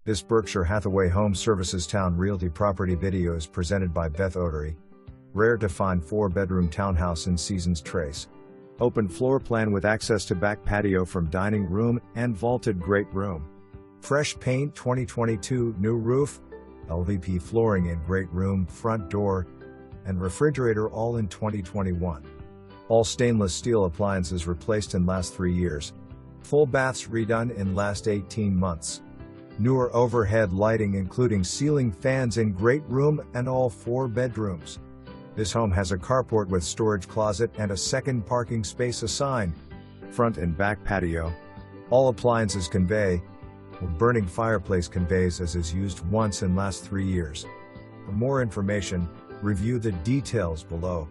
This Berkshire Hathaway Home Services Towne Realty property video is presented by Beth Odery. Rare to find 4-bedroom townhouse in Seasons Trace. Open floor plan with access to back patio from dining room and vaulted great room. Fresh paint 2022, new roof, LVP flooring in great room, front door, and refrigerator all in 2021. All stainless steel appliances replaced in last 3 years. Full baths redone in last 18 months. Newer overhead lighting including ceiling fans in great room and all 4 bedrooms. This home has a carport with storage closet and a second parking space assigned. Front and back patio. All appliances convey. Burning fireplace conveys as is used once in last 3 years. For more information, review the details below.